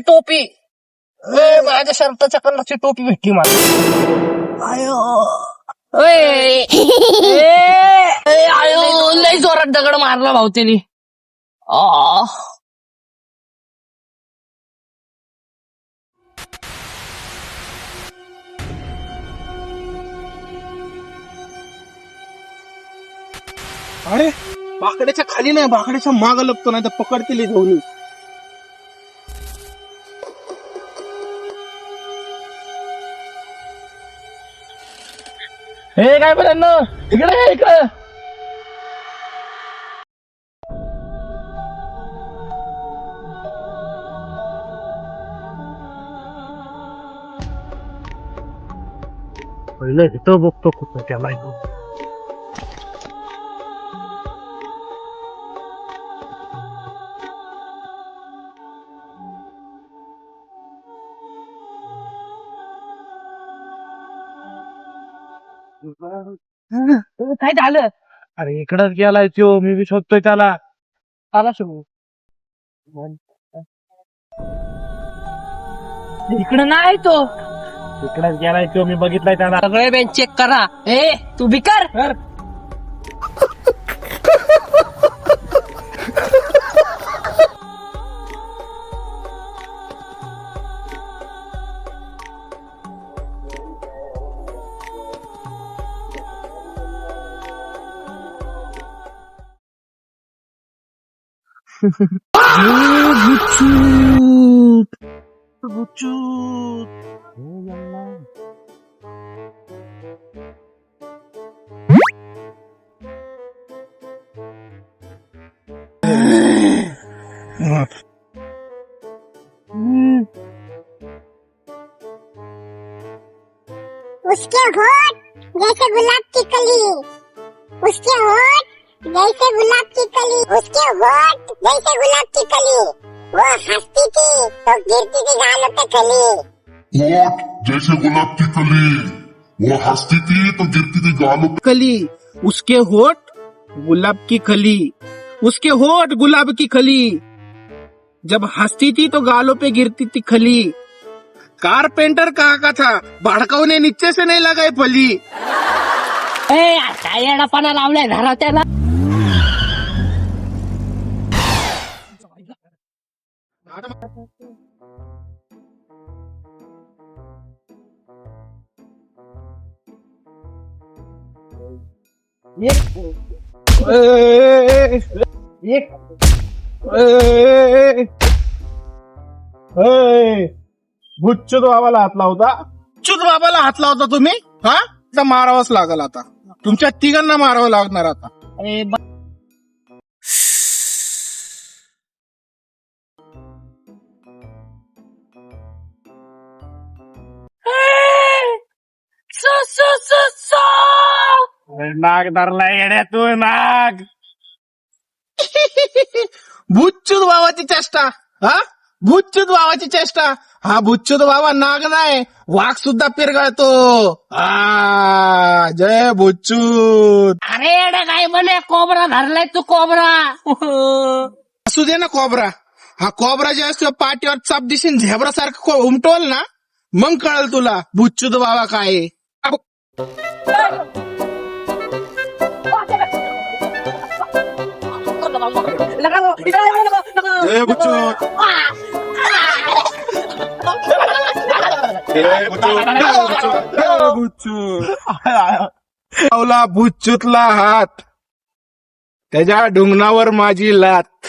टोपी माझ्या शर्टाच्या कलरची टोपी भेटली मला. आयो लय जोरात दगड मारला भाऊ त्यांनी. अरे बाकड्याच्या खाली नाही, बाकड्याच्या माग लागतो, नाही तर पकडतील घेऊन. हे काय पर्यंत इकडे इकडे. पहिलं इथं बघतो कुठं त्याला. काय झालं? अरे इकडच गेलाय तो, मी बी शोधतोय त्याला. आला शिकू इकडं नाही तो. इकडच गेलाय तो, मी बघितलाय त्याला. सगळे बेंच चेक करा. तू बी कर. उसके होठ जैसे गुलाब की कली, उसके होठ जैसे गुलाब की कली, उसके होठ जैसे गुलाब की कली, वो हंसती थी तो गिरती थी गालों पे खली. होठ जैसे गुलाब की कली, वो हंसती थी तो गिरती थी गालों पे कली. उसके होठ गुलाब की खली, उसके होठ गुलाब की खली, जब हंसती थी तो गालों पे गिरती थी खली. कारपेंटर कहा का था, भड़काऊ ने नीचे से नहीं लगाई फली. काय येडापणा लावलाय धरा त्याला. बुच्चूत बाबाला हात लावता, बुच्चूत बाबाला हात लावता तुम्ही. हा तर मारावंच लागल आता, तुमच्या तिघांना मारावं लागणार आता. नाग धरला येड्या तू, नाग. भूतचूत बाबाची चेष्टा. हा भूतचूत बाबाची चेष्टा. हा भूतचूत बाबा नाग नाही, वाघ सुद्धा पिरगळतो. जय भूतचूत. अरे येडा काय म्हणे कोबरा धरलाय तू कोबरा. असू दे ना कोबरा. हा कोबरा जे असतो पाठीवर चाप दिशीन झेब्रा सारखं उमटवल ना, मग कळल तुला भूतचूत बाबा काय आहे. जय भूतचूत. लावला भूतचूतला हात, त्याच्या ढुंगणावर माझी लात.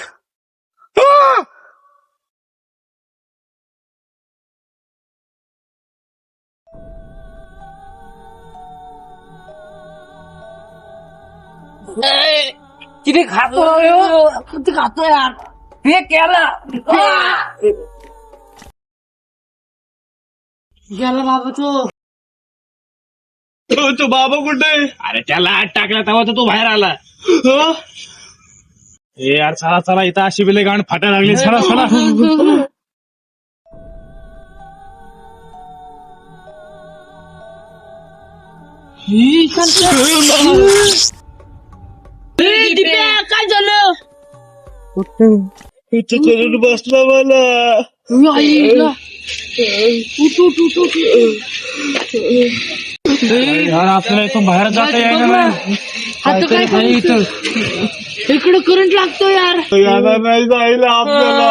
किती खातोय किती खातोय यार. हे केला गेला बाबा तो बाबा कुठे? अरे त्याला आत टाकला तेव्हा तर तो बाहेर आला. यार चला चला, इथं अशी बिले गाण फाटायला लागली. चला चला. काय झालं? करून बसला मला. आईला. यार आपल्याला इथून बाहेर जाता येणार आता काय इथं इकडे करंट लागतो यार. याला नाही जायला आपल्याला.